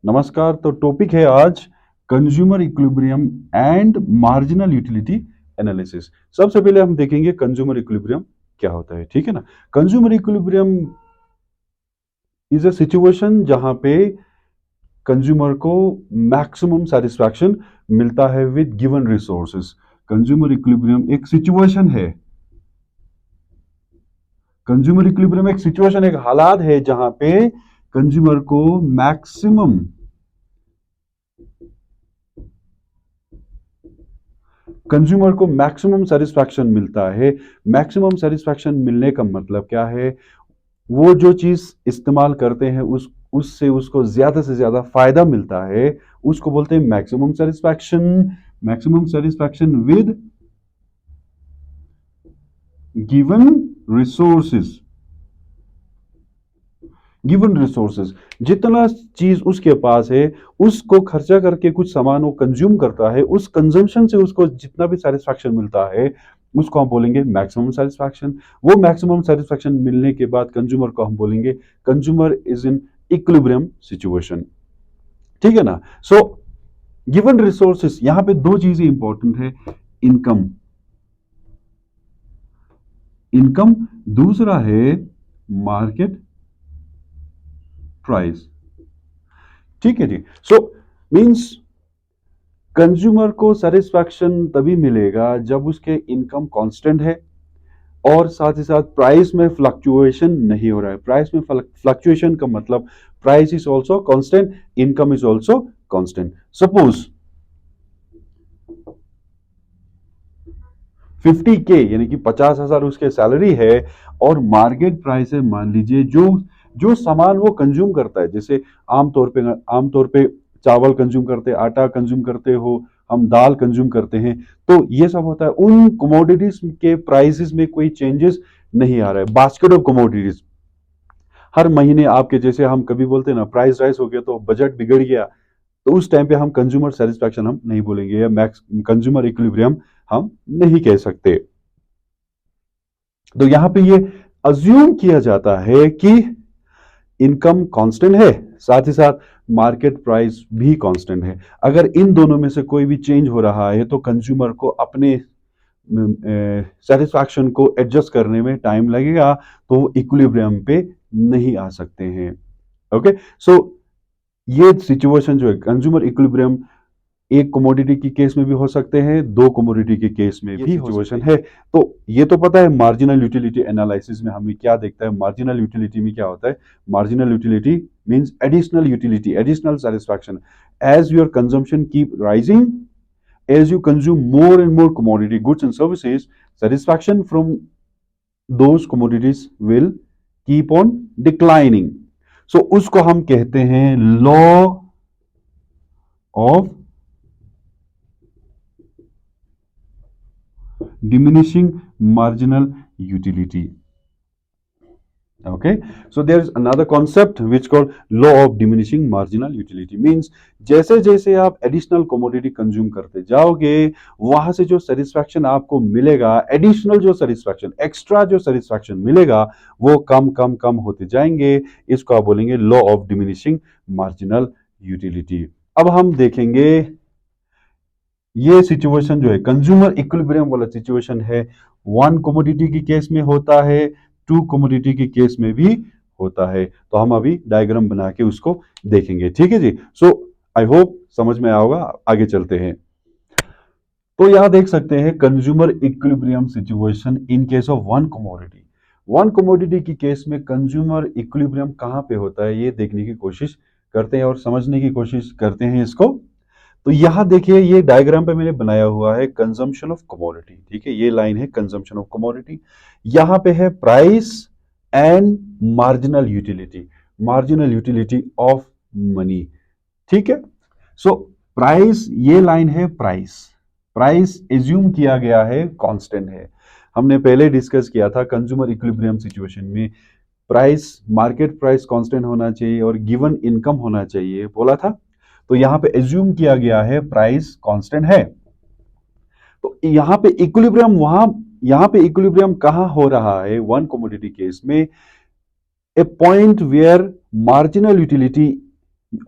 नमस्कार। तो टॉपिक है आज consumer equilibrium and marginal utility analysis. सबसे पहले हम देखेंगे कंज्यूमर इक्विलिब्रियम क्या होता है, ठीक है ना। Consumer equilibrium is a situation जहां पे कंज्यूमर को मैक्सिमम सेटिस्फैक्शन मिलता है with given resources. Consumer equilibrium एक सिचुएशन है। कंज्यूमर इक्विलिब्रियम एक सिचुएशन, एक हालात है जहां पे कंज्यूमर को मैक्सिमम सेटिस्फैक्शन मिलता है। मैक्सिमम सेटिस्फैक्शन मिलने का मतलब क्या है? वो जो चीज इस्तेमाल करते हैं उससे उसको ज्यादा से ज्यादा फायदा मिलता है, उसको बोलते हैं maximum satisfaction. Maximum satisfaction with given resources. Given resources, जितना चीज उसके पास है उसको खर्चा करके कुछ सामान वो कंज्यूम करता है, उस कंजम्पशन से उसको जितना भी सेटिस्फैक्शन मिलता है उसको हम बोलेंगे मैक्सिमम सेटिस्फैक्शन। वो मैक्सिमम सेटिस्फैक्शन मिलने के बाद कंज्यूमर को हम बोलेंगे consumer is in equilibrium situation, ठीक है ना। सो गिवन रिसोर्सेस, यहां पे दो चीजें इंपॉर्टेंट है। इनकम, इनकम, दूसरा है मार्केट प्राइस, ठीक है जी। सो मींस कंज्यूमर को सेटिस्फैक्शन तभी मिलेगा जब उसके इनकम कांस्टेंट है और साथ ही साथ प्राइस में फ्लक्चुएशन नहीं हो रहा है। प्राइस में फ्लक्चुएशन का मतलब price is also constant, income is also constant. Suppose 50K यानी कि 50,000 उसके सैलरी है और मार्केट प्राइस है, मान लीजिए जो जो सामान वो कंज्यूम करता है, जैसे आमतौर पे चावल कंज्यूम करते, आटा कंज्यूम करते हो, हम दाल कंज्यूम करते हैं, तो ये सब होता है। उन कमोडिटीज के प्राइसेस में कोई चेंजेस नहीं आ रहा है। बास्केट ऑफ कमोडिटीज हर महीने आपके, जैसे हम कभी बोलते हैं ना प्राइस राइज हो गया तो बजट बिगड़ गया, तो उस टाइम पे हम कंज्यूमर सेटिस्फैक्शन हम नहीं बोलेंगे या मैक्स कंज्यूमर इक्विलिब्रियम हम नहीं कह सकते। तो यहां पे ये अज्यूम किया जाता है कि इनकम कांस्टेंट है, साथ ही साथ मार्केट प्राइस भी कांस्टेंट है। अगर इन दोनों में से कोई भी चेंज हो रहा है तो कंज्यूमर को अपने सेटिस्फैक्शन को एडजस्ट करने में टाइम लगेगा, तो वो इक्विलिब्रियम पे नहीं आ सकते हैं। ओके, सो ये सिचुएशन जो है कंज्यूमर इक्विलिब्रियम, एक कमोडिटी की केस में भी हो सकते हैं, दो कमोडिटी के केस में भी सिचुएशन है। तो ये तो पता है मार्जिनल यूटिलिटी एनालिसिस में हमें क्या देखता है। मार्जिनल यूटिलिटी में क्या होता है? Marginal utility means additional utility, additional satisfaction. As your consumption keep rising, as you consume more and more commodity goods and services, satisfaction from those commodities will keep on declining. So उसको हम कहते हैं law of diminishing marginal utility. Okay, so there is another concept which called law of diminishing marginal utility, means जैसे जैसे आप additional commodity consume करते जाओगे वहां से जो सेटिस्फैक्शन आपको मिलेगा, एडिशनल जो सेटिस्फैक्शन, एक्स्ट्रा जो सेटिस्फैक्शन मिलेगा, वो कम कम कम होते जाएंगे। इसको आप बोलेंगे law of diminishing marginal utility. अब हम देखेंगे ये सिचुएशन जो है कंज्यूमर इक्विलिब्रियम वाला सिचुएशन है, वन कमोडिटी की केस में होता है, टू कमोडिटी की केस में भी होता है। तो हम अभी डायग्राम बना के उसको देखेंगे, ठीक है जी। सो आई होप समझ में आओगा, आगे चलते हैं। तो यहां देख सकते हैं consumer equilibrium situation in case of one commodity. One commodity की केस में कंज्यूमर इक्विलिब्रियम कहां पे होता है ये देखने की कोशिश करते हैं और समझने की कोशिश करते हैं इसको। तो यहां देखिए ये डायग्राम पे मैंने बनाया हुआ है कंजम्पशन ऑफ कमोडिटी, ठीक है, ये लाइन है कंजम्पशन ऑफ कमोडिटी। यहां पे है price and marginal utility of money, ठीक है। सो प्राइस, ये लाइन है प्राइस। प्राइस एज्यूम किया गया है कांस्टेंट है। हमने पहले डिस्कस किया था कंज्यूमर इक्विलिब्रियम सिचुएशन में प्राइस, मार्केट प्राइस कांस्टेंट होना चाहिए और गिवन इनकम होना चाहिए बोला था। तो यहां पे एज्यूम किया गया है प्राइस कांस्टेंट है। तो यहां पे इक्विलिब्रियम कहां हो रहा है वन कमोडिटी केस में? A point where marginal utility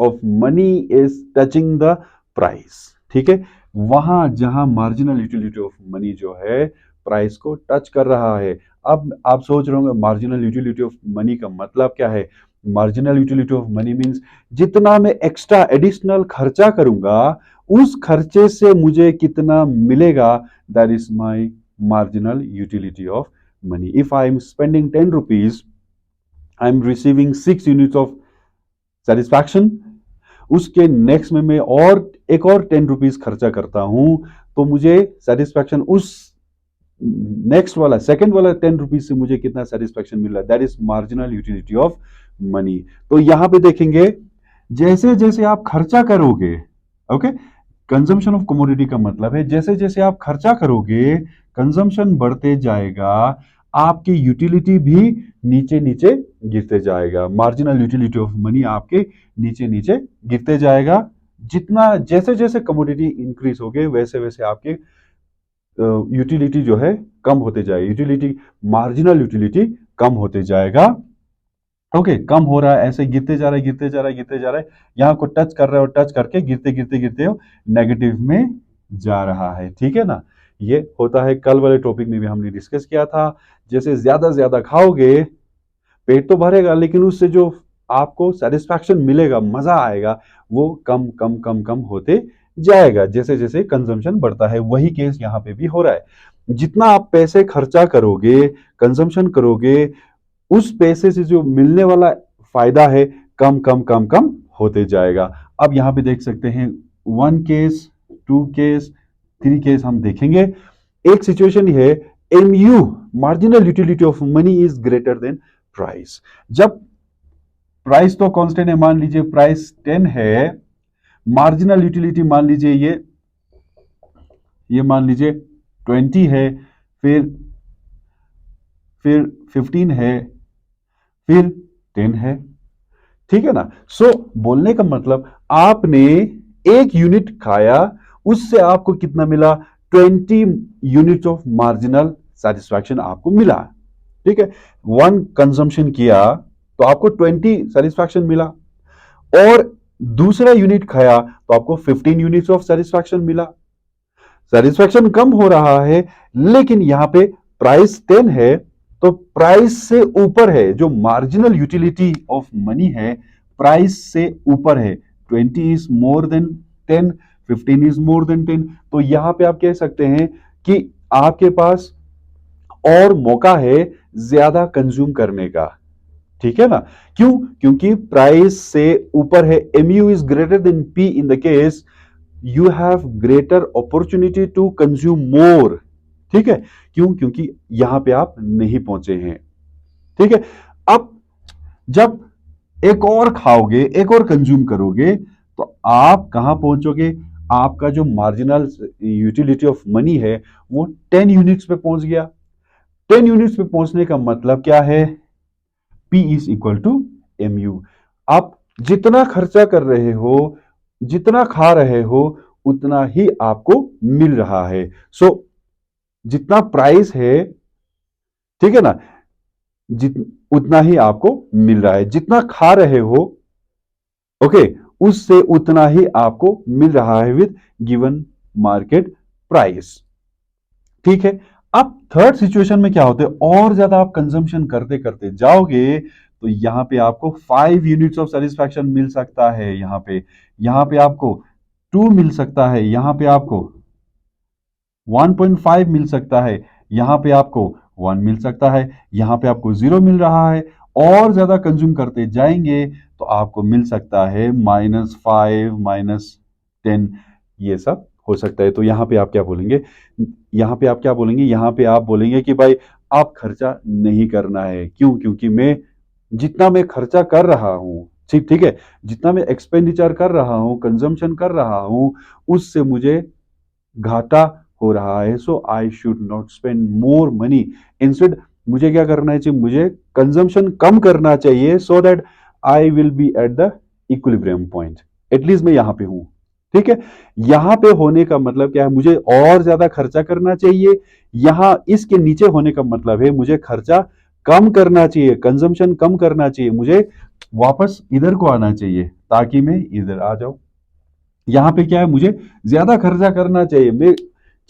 of money is touching the price, ठीक है, वहां जहां मार्जिनल यूटिलिटी ऑफ मनी जो है प्राइस को टच कर रहा है। अब आप सोच रहे होंगे मार्जिनल यूटिलिटी ऑफ मनी का मतलब क्या है। Marginal utility of money means जितना मैं एक्स्ट्रा एडिशनल खर्चा करूंगा उस खर्चे से मुझे कितना मिलेगा, that is my marginal utility of money. If I am spending 10 rupees, I am receiving 6 units of satisfaction, उसके नेक्स्ट में मैं और एक और 10 रुपीज खर्चा करता हूं तो मुझे सेटिस्फैक्शन उस नेक्स्ट वाला सेकंड वाला 10 रुपीज से मुझे कितना सेटिस्फैक्शन मिल रहा है, that is marginal utility of money. तो यहां पे देखेंगे जैसे जैसे आप खर्चा करोगे, ओके, कंजम्पशन ऑफ कमोडिटी का मतलब है जैसे जैसे आप खर्चा करोगे कंजम्पशन बढ़ते जाएगा, आपकी यूटिलिटी भी नीचे नीचे गिरते जाएगा, मार्जिनल यूटिलिटी ऑफ मनी आपके नीचे नीचे गिरते जाएगा। जितना जैसे जैसे कमोडिटी इंक्रीज होगे वैसे वैसे आपके यूटिलिटी जो है कम होते जाएगी, यूटिलिटी मार्जिनल यूटिलिटी कम होते जाएगा। ओके, कम हो रहा है, ऐसे गिरते जा रहा है, गिरते जा रहा है, गिरते जा रहा है, यहां को टच कर रहा है और टच करके गिरते गिरते गिरते नेगेटिव में जा रहा है, ठीक है ना। ये होता है, कल वाले टॉपिक में भी हमने डिस्कस किया था, जैसे ज्यादा ज्यादा खाओगे पेट तो भरेगा लेकिन उससे जो आपको सेटिस्फैक्शन मिलेगा, मजा आएगा, वो कम कम कम कम होते जाएगा जैसे जैसे कंजम्पशन बढ़ता है। वही केस यहाँ पे भी हो रहा है, जितना आप पैसे खर्चा करोगे कंजम्पशन करोगे उस पैसे से जो मिलने वाला फायदा है कम कम कम कम होते जाएगा। अब यहां पे देख सकते हैं 1 केस, 2 केस, 3 केस हम देखेंगे। एक सिचुएशन है MU marginal utility of money is greater then price. जब प्राइस तो कांस्टेंट है, मान लीजिए प्राइस 10 है, मार्जिनल यूटिलिटी मान लीजिए ये मान लीजिए 20 है, फिर 15 है, फिर 10 है, ठीक है ना। बोलने का मतलब आपने एक यूनिट खाया उससे आपको कितना मिला, 20 यूनिट ऑफ मार्जिनल सेटिस्फैक्शन आपको मिला, ठीक है। 1 कंजम्पशन किया तो आपको 20 सेटिस्फैक्शन मिला, और दूसरा यूनिट खाया तो आपको 15 यूनिट्स ऑफ सेटिस्फैक्शन मिला। सेटिस्फैक्शन कम हो रहा है लेकिन यहां पे प्राइस 10 है, तो प्राइस से ऊपर है जो मार्जिनल यूटिलिटी ऑफ मनी है, प्राइस से ऊपर है, 20 is more than 10, 15 is more than 10। तो यहां पे आप कह सकते हैं कि आपके पास और मौका है ज्यादा कंज्यूम करने का, ठीक है ना। क्यों, क्योंकि प्राइस से ऊपर है, MU is greater than P, in the case you have greater opportunity to consume more, ठीक है। क्यों, क्योंकि यहां पे आप नहीं पहुंचे हैं, ठीक है। अब जब एक और खाओगे, एक और कंज्यूम करोगे तो आप कहां पहुंचोगे, आपका जो मार्जिनल यूटिलिटी ऑफ मनी है वो 10 यूनिट्स पे पहुंच गया। 10 यूनिट्स पे पहुंचने का मतलब क्या है, P is equal to M U. आप जितना खर्चा कर रहे हो, जितना खा रहे हो, उतना ही आपको मिल रहा है। जितना प्राइस है, ठीक है ना, जित उतना ही आपको मिल रहा है, जितना खा रहे हो, ओके, उससे उतना ही आपको मिल रहा है विद गिवन मार्केट प्राइस, ठीक है। अब थर्ड सिचुएशन में क्या होता है, और ज्यादा आप कंजम्पशन करते करते जाओगे तो यहां पे आपको 5 यूनिट्स ऑफ सेटिस्फैक्शन मिल सकता है, यहां पे आपको 2 मिल सकता है, यहां पे आपको 1.5 मिल सकता है, यहां पे आपको 1 मिल सकता है, यहां पे आपको 0 मिल रहा है। और ज्यादा कंज्यूम करते जाएंगे तो आपको मिल सकता है -5, -10, ये सब हो सकता है। तो यहां पे आप क्या बोलेंगे, यहां पे आप क्या बोलेंगे, यहां पे आप बोलेंगे कि भाई आप खर्चा नहीं करना है। क्यों, क्योंकि मैं जितना मैं खर्चा कर रहा हूं, ठीक ठीक है, जितना मैं एक्सपेंडिचर कर रहा हूं, कंजम्पशन कर रहा हूं, उससे मुझे घाटा हो रहा है। So I should not spend more money, instead मुझे क्या करना चाहिए, मुझे कंजम्पशन कम करना चाहिए, so that I will be at the equilibrium point. At least मैं यहां पे हूं, ठीक है। यहां पे होने का मतलब क्या है, मुझे और ज्यादा खर्चा करना चाहिए, यहां इसके नीचे होने का मतलब है मुझे खर्चा कम करना चाहिए, कंजम्पशन कम करना चाहिए, मुझे वापस इधर को आना चाहिए ताकि मैं इधर आ जाऊं। यहाँ पे क्या है, मुझे ज्यादा खर्चा करना चाहिए, मैं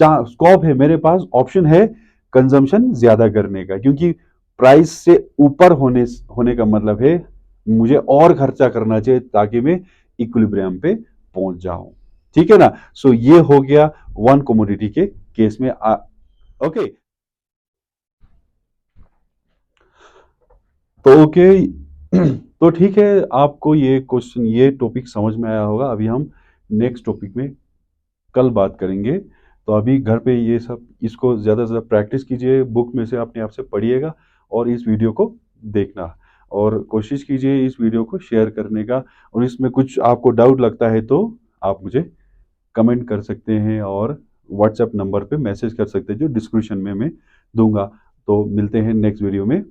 स्कोप है मेरे पास, ऑप्शन है कंजम्पशन ज्यादा करने का, क्योंकि प्राइस से ऊपर होने होने का मतलब है मुझे और खर्चा करना चाहिए ताकि मैं इक्विलिब्रियम पे पहुंच जाऊं। ठीक है ना। सो ये हो गया वन कमोडिटी के केस में। ओके, तो ओके तो ठीक है, आपको ये क्वेश्चन, ये टॉपिक समझ में आया होगा। अभी हम नेक्स्ट टॉपिक में कल बात करेंगे। तो अभी घर पे ये सब, इसको ज़्यादा से ज़्यादा प्रैक्टिस कीजिए, बुक में से अपने आप से पढ़िएगा और इस वीडियो को देखना, और कोशिश कीजिए इस वीडियो को शेयर करने का। और इसमें कुछ आपको डाउट लगता है तो आप मुझे कमेंट कर सकते हैं और व्हाट्सएप नंबर पे मैसेज कर सकते हैं जो डिस्क्रिप्शन में मैं दूंगा। तो मिलते हैं नेक्स्ट वीडियो में।